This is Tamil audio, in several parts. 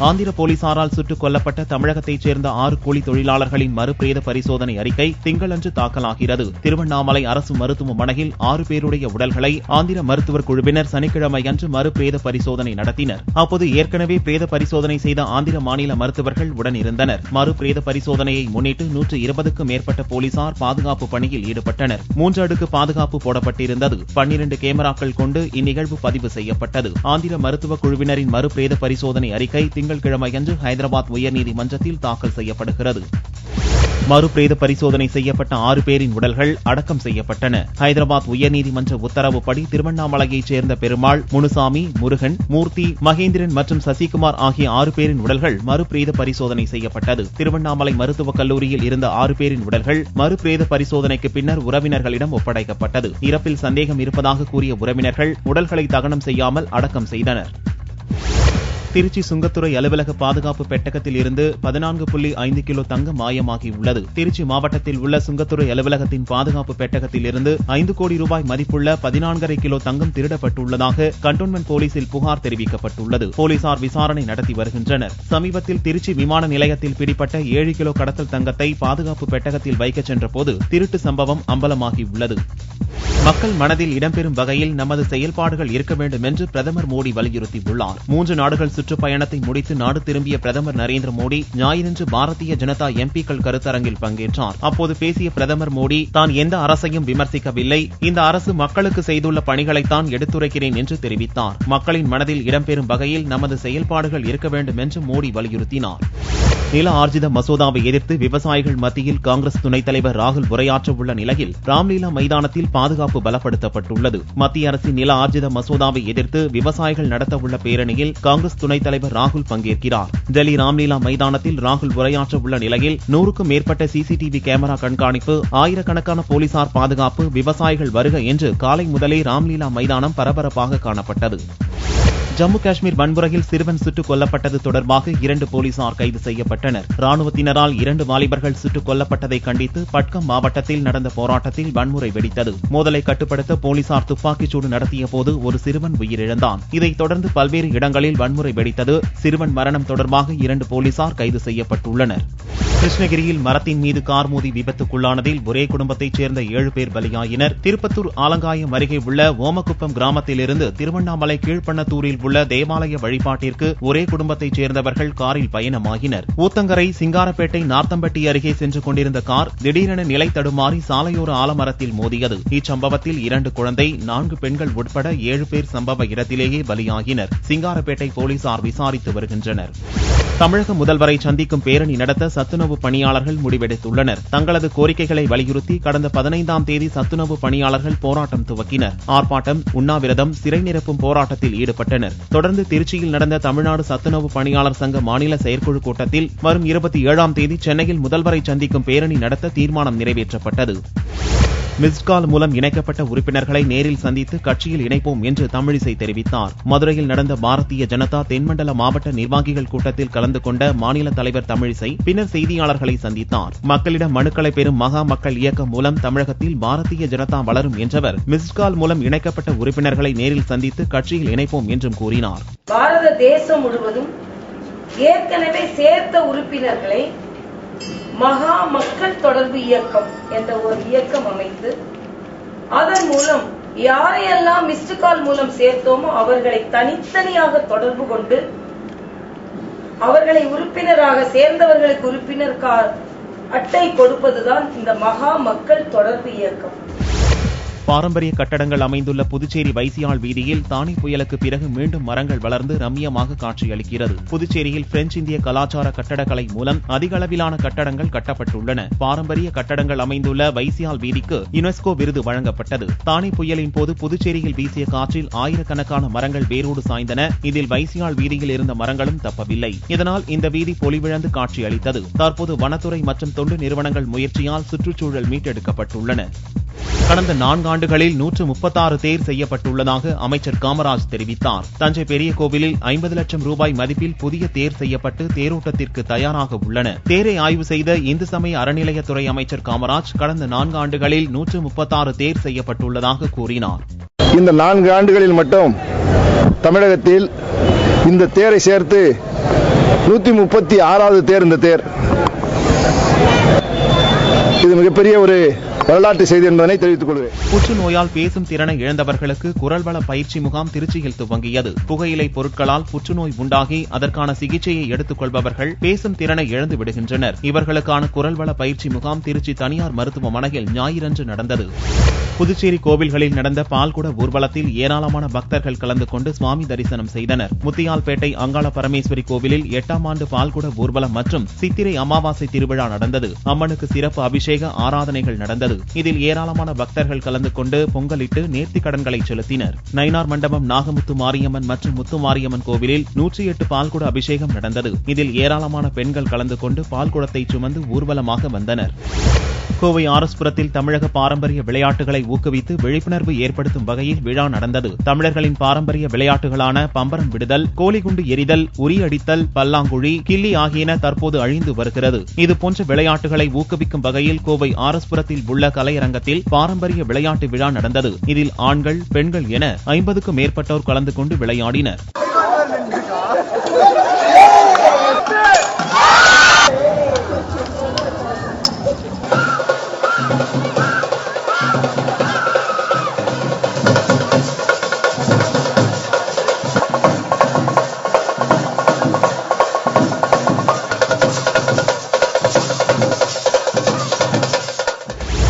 ஆந்திர போலீசாரால் சுட்டுக் கொல்லப்பட்ட தமிழகத்தைச் சேர்ந்த 6 கூலி தொழிலாளர்களின் மறுபிரேத பரிசோதனை அறிக்கை திங்களன்று தாக்கலாகிறது. திருவண்ணாமலை அரசு மருத்துவமனையில் 6 பேருடைய உடல்களை ஆந்திர மருத்துவர் குழுவினர் சனிக்கிழமை அன்று மறுபிரேத பரிசோதனை நடத்தினர். அப்போது ஏற்கனவே பிரேத பரிசோதனை செய்த ஆந்திர மாநில மருத்துவர்கள் உடன் இருந்தனர். மறுபிரேத பரிசோதனையை முன்னிட்டு 120க்கும் மேற்பட்ட போலீசார் பாதுகாப்பு பணியில் ஈடுபட்டனர். 3 அடுக்கு பாதுகாப்பு போடப்பட்டிருந்தது. 12 கேமராக்கள் கொண்டு இந்நிகழ்வு பதிவு செய்யப்பட்டது. ஆந்திர மருத்துவ குழுவினரின் மறுபிரேத பரிசோதனை அறிக்கை திங்கட்கிழமையன்று ஹைதராபாத் உயர்நீதிமன்றத்தில் தாக்கல் செய்யப்படுகிறது. மறுபிரேத பரிசோதனை செய்யப்பட்ட 6 பேரின் உடல்கள் அடக்கம் செய்யப்பட்டன. ஹைதராபாத் உயர்நீதிமன்ற உத்தரவுப்படி திருவண்ணாமலையைச் சேர்ந்த பெருமாள், முனுசாமி, முருகன், மூர்த்தி, மகேந்திரன் மற்றும் சசிகுமார் ஆகிய 6 பேரின் உடல்கள் மறுபிரேத பரிசோதனை செய்யப்பட்டது. திருவண்ணாமலை மருத்துவக் கல்லூரியில் இருந்த 6 பேரின் உடல்கள் மறுபிரேத பரிசோதனைக்கு பின்னர் உறவினர்களிடம் ஒப்படைக்கப்பட்டது. இறப்பில் சந்தேகம் இருப்பதாக கூறிய உறவினர்கள் உடல்களை தகனம் செய்யாமல் அடக்கம் செய்தனர். திருச்சி சுங்கத்துறை அலுவலக பாதுகாப்பு பெட்டகத்தில் இருந்து 14.5 கிலோ தங்கம் மாயமாகியுள்ளது. திருச்சி மாவட்டத்தில் உள்ள சுங்கத்துறை அலுவலகத்தின் பாதுகாப்பு பெட்டகத்தில் இருந்து 5 கோடி ரூபாய் மதிப்புள்ள 14.5 கிலோ தங்கம் திருடப்பட்டுள்ளதாக கண்டோன்மென்ட் போலீசில் புகார் தெரிவிக்கப்பட்டுள்ளது. போலீசார் விசாரணை நடத்தி வருகின்றனர். சமீபத்தில் திருச்சி விமான நிலையத்தில் பிடிப்பட்ட 7 கிலோ கடத்தல் தங்கத்தை பாதுகாப்பு பெட்டகத்தில் வைக்கச் சென்றபோது திருட்டு சம்பவம் அம்பலமாகியுள்ளது. மக்கள் மனதில் இடம்பெறும் வகையில் நமது செயல்பாடுகள் இருக்க வேண்டும் என்று பிரதமர் மோடி வலியுறுத்தியுள்ளார். 3 நாடுகள் சுற்றுப்பயணத்தை முடித்து நாடு திரும்பிய பிரதமர் நரேந்திர மோடி ஞாயிறன்று பாரதிய ஜனதா எம்பிக்கள் கருத்தரங்கில் பங்கேற்றார். அப்போது பேசிய பிரதமர் மோடி, தான் எந்த அரசையும் விமர்சிக்கவில்லை, இந்த அரசு மக்களுக்கு செய்துள்ள பணிகளைத்தான் எடுத்துரைக்கிறேன் என்று தெரிவித்தார். மக்களின் மனதில் இடம்பெறும் வகையில் நமது செயல்பாடுகள் இருக்க வேண்டும் என்று மோடி வலியுறுத்தினார். நில ஆர்ஜித மசோதாவை எதிர்த்து விவசாயிகள் மத்தியில் காங்கிரஸ் துணைத் தலைவர் ராகுல் உரையாற்ற உள்ள நிலையில் ராம்லீலா மைதானத்தில் பாதுகாப்பு பலப்படுத்தப்பட்டுள்ளது. மத்திய அரசின் நில ஆர்ஜித மசோதாவை எதிர்த்து விவசாயிகள் நடத்த உள்ள பேரணியில் காங்கிரஸ் துணைத் தலைவர் ராகுல் பங்கேற்கிறார். டெல்லி ராம்லீலா மைதானத்தில் ராகுல் உரையாற்ற உள்ள நிலையில் 100க்கும் மேற்பட்ட சிசிடிவி கேமரா கண்காணிப்பு, ஆயிரக்கணக்கான போலீசார் பாதுகாப்பு, விவசாயிகள் வருக என்று காலை முதலே ராம்லீலா மைதானம் பரபரப்பாக காணப்பட்டது. ஜம்மு காஷ்மீர் வன்முறையில் சிறுவன் சுட்டுக் கொல்லப்பட்டது தொடர்பாக 2 போலீசார் கைது செய்யப்பட்டனர். ராணுவத்தினரால் 2 வாலிபர்கள் சுட்டுக் கொல்லப்பட்டதை கண்டித்து பட்கம் மாவட்டத்தில் நடந்த போராட்டத்தில் வன்முறை வெடித்தது. மோதலை கட்டுப்படுத்த போலீசார் துப்பாக்கிச்சூடு நடத்திய போது ஒரு சிறுவன் உயிரிழந்தான். இதைத் தொடர்ந்து பல்வேறு இடங்களில் வன்முறை வெடித்தது. சிறுவன் மரணம் தொடர்பாக 2 போலீசார் கைது செய்யப்பட்டுள்ளனர். கிருஷ்ணகிரியில் மரத்தின் மீது கார் மோதி விபத்துக்குள்ளானதில் ஒரே குடும்பத்தைச் சேர்ந்த 7 பேர் பலியாயினர். திருப்பத்தூர் ஆலங்காயம் அருகே உள்ள ஓமக்குப்பம் கிராமத்திலிருந்து திருவண்ணாமலை கீழ்பண்ணத்தூரில் உள்ள தேவாலய வழிபாட்டிற்கு ஒரே குடும்பத்தைச் சேர்ந்தவர்கள் காரில் பயணமாகினர். ஊத்தங்கரை, சிங்காரப்பேட்டை, நார்த்தம்பட்டி அருகே சென்று கொண்டிருந்த கார் திடீரென நிலை தடுமாறி சாலையோர ஆலமரத்தில் மோதியது. இச்சம்பவத்தில் 2 குழந்தை, 4 பெண்கள் உட்பட 7 பேர் சம்பவ இடத்திலேயே பலியாகினர். சிங்காரப்பேட்டை போலீசார் விசாரித்து வருகின்றனர். தமிழக முதல்வரை சந்திக்கும் பேரணி நடத்த சத்துணவு பணியாளர்கள் முடிவெடுத்துள்ளனர். தங்களது கோரிக்கைகளை வலியுறுத்தி கடந்த 15ஆம் தேதி சத்துணவு பணியாளர்கள் போராட்டம் துவக்கினர். ஆர்ப்பாட்டம், உண்ணாவிரதம், சிறை நிரப்பும் போராட்டத்தில் ஈடுபட்டனர். தொடர்ந்து திருச்சியில் நடந்த தமிழ்நாடு சத்துணவு பணியாளர் சங்க மாநில செயற்குழு கூட்டத்தில் வரும் 27ஆம் தேதி சென்னையில் முதல்வரை சந்திக்கும் பேரணி நடத்த தீர்மானம் நிறைவேற்றப்பட்டது. மிஸ்ட்கால் மூலம் இணைக்கப்பட்ட உறுப்பினர்களை நேரில் சந்தித்து கட்சியில் இணைப்போம் என்று தமிழிசை தெரிவித்தார். மதுரையில் நடந்த பாரதிய ஜனதா தென்மண்டல மாவட்ட நிர்வாகிகள் கூட்டத்தில் கலந்து கொண்ட மாநில தலைவர் தமிழிசை பின்னர் செய்தியாளர்களை சந்தித்தார். மக்களிடம் மனுக்களை பெறும் மகா மக்கள் இயக்கம் மூலம் தமிழகத்தில் பாரதிய ஜனதா வளரும் என்றவர் மிஸ்ட்கால் மூலம் இணைக்கப்பட்ட உறுப்பினர்களை நேரில் சந்தித்து கட்சியில் இணைப்போம் என்றும் கூறினார். பாரத தேசம் முழுவதும் ஏற்கனவே சேர்த்த உறுப்பினர்களை மகா மக்கள் தொடர்பு இயக்கம் என்ற ஒரு இயக்கம் அமைத்து அதன் மூலம் யாரையெல்லாம் மிஸ்டு கால் மூலம் சேர்த்தோமோ அவர்களை தனித்தனியாக தொடர்பு கொண்டு அவர்களை உறுப்பினராக சேர்ந்தவர்களுக்கு உறுப்பினர் அட்டை கொடுப்பதுதான் இந்த மகா மக்கள் தொடர்பு இயக்கம். பாரம்பரிய கட்டடங்கள் அமைந்துள்ள புதுச்சேரி வைசியாள் வீதியில் தானே புயலுக்கு பிறகு மீண்டும் மரங்கள் வளர்ந்து ரம்மியமாக காட்சியளிக்கிறது. புதுச்சேரியில் பிரெஞ்சு இந்திய கலாச்சார கட்டடக்கலை மூலம் அதிக அளவிலான கட்டடங்கள் கட்டப்பட்டுள்ளன. பாரம்பரிய கட்டடங்கள் அமைந்துள்ள வைசியாள் வீதிக்கு யுனெஸ்கோ விருது வழங்கப்பட்டது. தானே புயலின் போது புதுச்சேரியில் வீசிய காற்றில் ஆயிரக்கணக்கான மரங்கள் வேரோடு சாய்ந்தன. இதில் வைசியாள் வீதியில் இருந்த மரங்களும் தப்பவில்லை. இதனால் இந்த வீதி பொலிவிழந்து காட்சியளித்தது. தற்போது வனத்துறை மற்றும் தொண்டு நிறுவனங்கள் முயற்சியால் சுற்றுச்சூழல் மீட்டெடுக்கப்பட்டுள்ளன. கடந்த 4 ஆண்டுகளில் 136 தேர் செய்யப்பட்டுள்ளதாக அமைச்சர் காமராஜ் தெரிவித்தார். தஞ்சை பெரிய கோவிலில் 50 லட்சம் ரூபாய் மதிப்பில் புதிய தேர் செய்யப்பட்டு தேரோட்டத்திற்கு தயாராக உள்ளன. தேரை ஆய்வு செய்த இந்து சமய அறநிலையத்துறை அமைச்சர் காமராஜ் கடந்த 4 ஆண்டுகளில் 136 தேர் செய்யப்பட்டுள்ளதாக கூறினார். இந்த 4 ஆண்டுகளில் மட்டும் தமிழகத்தில் இந்த தேரை சேர்த்து 136வது தேர் இந்த தேர். இது மிகப்பெரிய ஒரு வரலாற்று செய்தி என்பதனை தெரிவித்துக் கொள்வேன். புற்றுநோயால் பேசும் திறனை இழந்தவர்களுக்கு குரல்வள பயிற்சி முகாம் திருச்சியில் துவங்கியது. புகையிலை பொருட்களால் புற்றுநோய் உண்டாகி அதற்கான சிகிச்சையை எடுத்துக் கொள்பவர்கள் பேசும் திறனை இழந்து விடுகின்றனர். இவர்களுக்கான குரல்வள பயிற்சி முகாம் திருச்சி தனியார் மருத்துவமனையில் ஞாயிறன்று நடந்தது. புதுச்சேரி கோவில்களில் நடந்த பால்குட ஊர்வலத்தில் ஏராளமான பக்தர்கள் கலந்து கொண்டு சுவாமி தரிசனம் செய்தனர். முத்தியால்பேட்டை அங்காள பரமேஸ்வரி கோவிலில் 8ஆம் ஆண்டு பால்குட ஊர்வலம் மற்றும் சித்திரை அமாவாசை திருவிழா நடந்தது. அம்மனுக்கு சிறப்பு அபிஷேக ஆராதனைகள் நடந்தது. இதில் ஏராளமான பக்தர்கள் கலந்து கொண்டு பொங்கலிட்டு நேர்த்தி கடன்களை செலுத்தினர். நயினார் மண்டபம் நாகமுத்து மாரியம்மன் மற்றும் முத்து மாரியம்மன் கோவிலில் 108 பால்குட அபிஷேகம் நடந்தது. இதில் ஏராளமான பெண்கள் கலந்து கொண்டு பால்குடத்தை சுமந்து ஊர்வலமாக வந்தனர். கோவை ஆர்எஸ்புரத்தில் தமிழக பாரம்பரிய விளையாட்டுகளை ஊக்குவித்து விழிப்புணர்வு ஏற்படுத்தும் வகையில் விழா நடந்தது. தமிழர்களின் பாரம்பரிய விளையாட்டுகளான பம்பரம் விடுதல், கோலிகுண்டு எறிதல், உரியடித்தல், பல்லாங்குழி, கில்லி ஆகியன தற்போது அழிந்து வருகிறது. இதுபோன்ற விளையாட்டுகளை ஊக்குவிக்கும் வகையில் கோவை ஆர்எஸ்புரத்தில் உள்ள கலையரங்கத்தில் பாரம்பரிய விளையாட்டு விழா நடந்தது. இதில் ஆண்கள், பெண்கள் என 50க்கும் மேற்பட்டோர் கலந்து கொண்டு விளையாடினர்.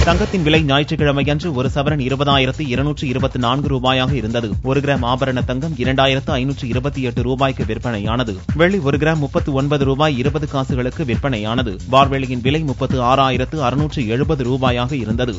தங்கத்தின் விலை ஞாயிற்றுக்கிழமையன்று ஒரு சவரன் 20,224 ரூபாயாக இருந்தது. 1 கிராம் ஆபரண தங்கம் 2,528 ரூபாய்க்கு விற்பனையானது. வெள்ளி 1 கிராம் 39 ரூபாய் 20 காசுகளுக்கு விற்பனையானது. பார்வெளியின் விலை 36,670 ரூபாயாக இருந்தது.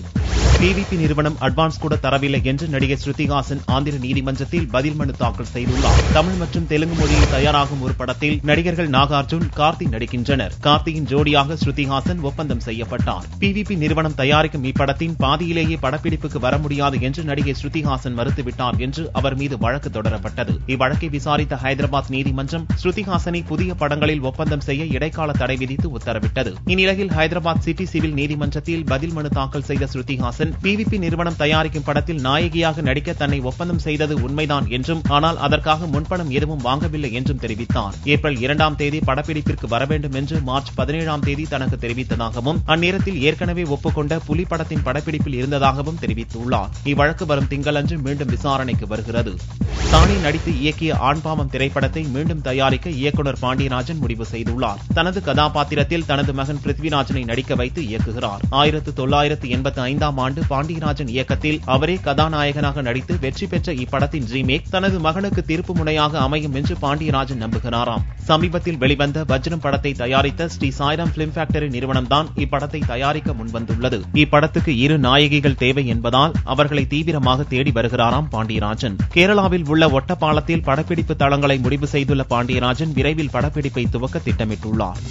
PVP நிறுவனம் அட்வான்ஸ் கூட தரவில்லை என்று நடிகை ஸ்ருதிஹாசன் ஆந்திர நீதிமன்றத்தில் பதில் மனு தாக்கல் செய்துள்ளார். தமிழ் மற்றும் தெலுங்கு மொழியில் தயாராகும் ஒரு படத்தில் நடிகர்கள் நாகார்ஜுன், கார்த்தி நடிக்கின்றனர். கார்த்தியின் ஜோடியாக ஸ்ருதிஹாசன் ஒப்பந்தம் செய்யப்பட்டார். PVP நிறுவனம் தயாரிக்கும் இப்படத்தின் பாதியிலேயே படப்பிடிப்புக்கு வர முடியாது என்று நடிகை ஸ்ருதிஹாசன் மறுத்துவிட்டார் என்று அவர் மீது வழக்கு தொடரப்பட்டது. இவ்வழக்கை விசாரித்த ஹைதராபாத் நீதிமன்றம் ஸ்ருதிஹாசனை புதிய படங்களில் ஒப்பந்தம் செய்ய இடைக்கால தடை விதித்து உத்தரவிட்டது. இந்நிலையில் ஹைதராபாத் சிட்டி சிவில் நீதிமன்றத்தில் பதில் மனு தாக்கல் செய்த ஸ்ருதிஹாசன் PVP நிறுவனம் தயாரிக்கும் படத்தில் நாயகியாக நடிக்க தன்னை ஒப்பந்தம் செய்தது உண்மைதான் என்றும், ஆனால் அதற்காக முன்பணம் எதுவும் வாங்கவில்லை என்றும் தெரிவித்தார். ஏப்ரல் 2ஆம் தேதி படப்பிடிப்பிற்கு வர வேண்டும் என்று மார்ச் 17ஆம் தேதி தனக்கு தெரிவித்ததாகவும், அந்நேரத்தில் ஏற்கனவே ஒப்புக்கொண்ட புலி படத்தின் படப்பிடிப்பில் இருந்ததாகவும் தெரிவித்துள்ளார். இவ்வழக்கு வரும் திங்களன்று மீண்டும் விசாரணைக்கு வருகிறது. தானே நடித்து இயக்கிய ஆண்பாவம் திரைப்படத்தை மீண்டும் தயாரிக்க இயக்குநர் பாண்டியராஜன் முடிவு செய்துள்ளார். தனது கதாபாத்திரத்தில் தனது மகன் பிருத்விராஜனை நடிக்க வைத்து இயக்குகிறார். 1985ஆம் ஆண்டு பாண்டியராஜன் இயக்கத்தில் அவரே கதாநாயகனாக நடித்து வெற்றி பெற்ற இப்படத்தின் ரீமேக் தனது மகனுக்கு திருப்பு முனையாக அமையும் என்று பாண்டியராஜன் நம்புகிறாராம். சமீபத்தில் வெளிவந்த வஜ்ரம் படத்தை தயாரித்த ஸ்ரீ சாய்ராம் பிலிம் ஃபேக்டரி நிறுவனம்தான் இப்படத்தை தயாரிக்க முன்வந்துள்ளது. இப்படத்துக்கு 2 நாயகிகள் தேவை என்பதால் அவர்களை தீவிரமாக தேடி வருகிறாராம் பாண்டியராஜன். கேரளாவில் உள்ள ஒட்டப்பாலத்தில் படப்பிடிப்பு தளங்களை முடிவு செய்துள்ள பாண்டியராஜன் விரைவில் படப்பிடிப்பை துவக்க திட்டமிட்டுள்ளார்.